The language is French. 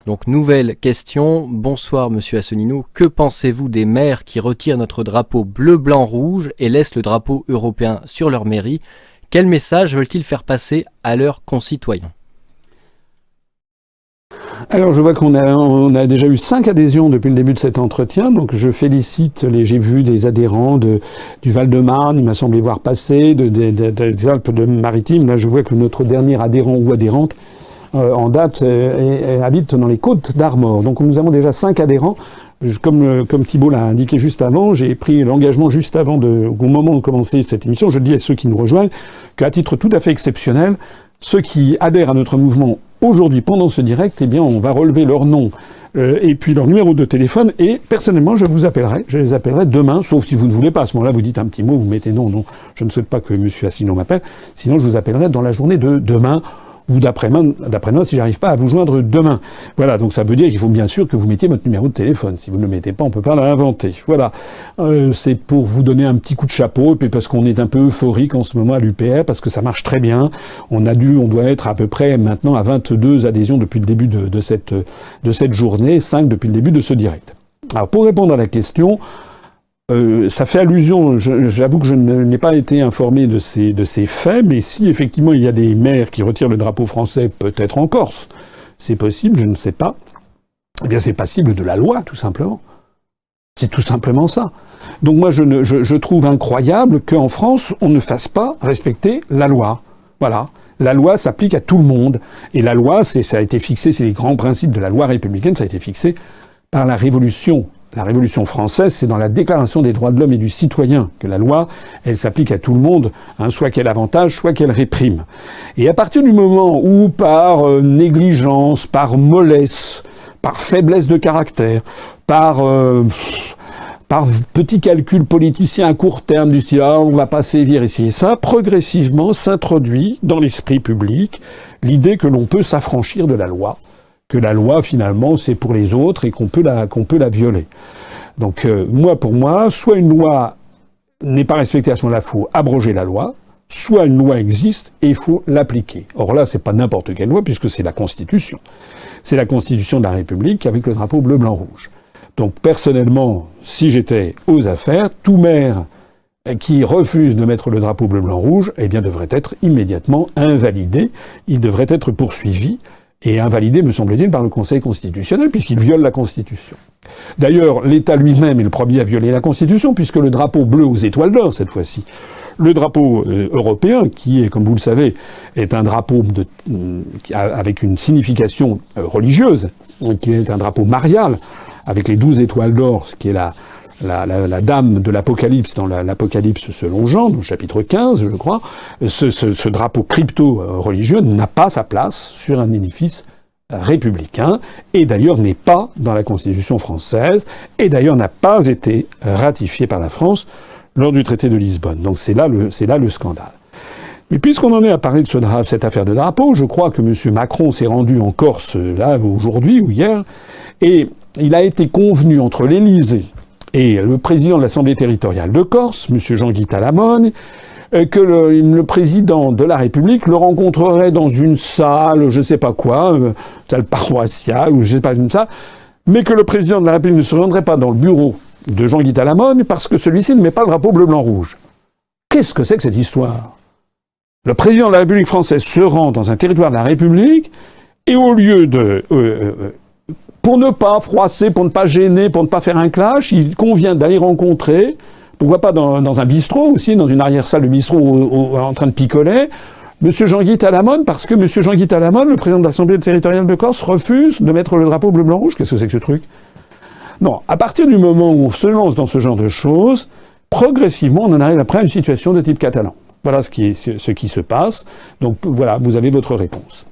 Donc nouvelle question, bonsoir Monsieur Asselineau, que pensez-vous des maires qui retirent notre drapeau bleu, blanc, rouge et laissent le drapeau européen sur leur mairie? Quel message veulent-ils faire passer à leurs concitoyens? Alors je vois qu'on a déjà eu 5 adhésions depuis le début de cet entretien, donc je félicite j'ai vu des adhérents du Val-de-Marne, il m'a semblé voir passer, des Alpes-Maritimes. Là je vois que notre dernier adhérent ou adhérente en date habite dans les Côtes d'Armor. Donc nous avons déjà 5 adhérents. Comme Thibault l'a indiqué juste avant, j'ai pris l'engagement juste avant au moment de commencer cette émission, je dis à ceux qui nous rejoignent qu'à titre tout à fait exceptionnel, ceux qui adhèrent à notre mouvement aujourd'hui pendant ce direct, eh bien on va relever leur nom et puis leur numéro de téléphone et personnellement je les appellerai demain, sauf si vous ne voulez pas. À ce moment-là, vous dites un petit mot, vous mettez non, je ne souhaite pas que M. Asselineau m'appelle, sinon je vous appellerai dans la journée de demain ou d'après-demain si j'arrive pas à vous joindre demain. Voilà, donc ça veut dire qu'il faut bien sûr que vous mettiez votre numéro de téléphone. Si vous ne le mettez pas, on peut pas l'inventer. Voilà, c'est pour vous donner un petit coup de chapeau, et puis parce qu'on est un peu euphorique en ce moment à l'UPR, parce que ça marche très bien. On doit être à peu près maintenant à 22 adhésions depuis le début de cette journée, 5 depuis le début de ce direct. Alors pour répondre à la question, ça fait allusion, j'avoue que je n'ai pas été informé de ces faits, mais si effectivement il y a des maires qui retirent le drapeau français, peut-être en Corse, c'est possible, je ne sais pas, eh bien c'est passible de la loi, tout simplement. C'est tout simplement ça. Donc moi je trouve incroyable qu'en France, on ne fasse pas respecter la loi. Voilà. La loi s'applique à tout le monde. Et la loi, ça a été fixé, c'est les grands principes de la loi républicaine, ça a été fixé par la Révolution. La Révolution française, c'est dans la Déclaration des droits de l'homme et du citoyen que la loi, elle s'applique à tout le monde, soit qu'elle avantage, soit qu'elle réprime. Et à partir du moment où, par négligence, par mollesse, par faiblesse de caractère, par petit calcul politicien à court terme du style « on va pas sévir ici et ça », progressivement s'introduit dans l'esprit public l'idée que l'on peut s'affranchir de la loi, que la loi, finalement, c'est pour les autres et qu'on peut la violer. Donc, pour moi, soit une loi n'est pas respectée à ce moment-là, il faut abroger la loi, soit une loi existe et il faut l'appliquer. Or là, c'est pas n'importe quelle loi, puisque c'est la Constitution. C'est la Constitution de la République avec le drapeau bleu, blanc, rouge. Donc, personnellement, si j'étais aux affaires, tout maire qui refuse de mettre le drapeau bleu, blanc, rouge, eh bien, devrait être immédiatement invalidé. Il devrait être poursuivi et invalidé, me semble-t-il, par le Conseil constitutionnel, puisqu'il viole la Constitution. D'ailleurs, l'État lui-même est le premier à violer la Constitution, puisque le drapeau bleu aux étoiles d'or, cette fois-ci, le drapeau européen, qui est, comme vous le savez, est un drapeau avec une signification religieuse, qui est un drapeau marial, avec les 12 étoiles d'or, qui est la dame de l'Apocalypse dans l'Apocalypse selon Jean, au chapitre 15, je crois, ce drapeau crypto-religieux n'a pas sa place sur un édifice républicain, et d'ailleurs n'est pas dans la Constitution française, et d'ailleurs n'a pas été ratifié par la France lors du traité de Lisbonne. Donc c'est là le scandale. Mais puisqu'on en est à parler de cette affaire de drapeau, je crois que M. Macron s'est rendu en Corse, là, aujourd'hui ou hier, et il a été convenu entre l'Élysée et le président de l'Assemblée territoriale de Corse, M. Jean-Guy Talamone, que le président de la République le rencontrerait dans une salle, je sais pas quoi, salle paroissiale, ou je sais pas une salle, mais que le président de la République ne se rendrait pas dans le bureau de Jean-Guy Talamone parce que celui-ci ne met pas le drapeau bleu, blanc, rouge. Qu'est-ce que c'est que cette histoire? Le président de la République française se rend dans un territoire de la République et au lieu de... pour ne pas froisser, pour ne pas gêner, pour ne pas faire un clash, il convient d'aller rencontrer, pourquoi pas dans un bistrot aussi, dans une arrière-salle de bistrot en train de picoler, M. Jean-Guy Talamone, parce que M. Jean-Guy Talamone, le président de l'Assemblée territoriale de Corse, refuse de mettre le drapeau bleu, blanc, rouge. Qu'est-ce que c'est que ce truc? Non, à partir du moment où on se lance dans ce genre de choses, progressivement, on en arrive après à une situation de type catalan. Voilà ce qui se passe. Donc voilà, vous avez votre réponse.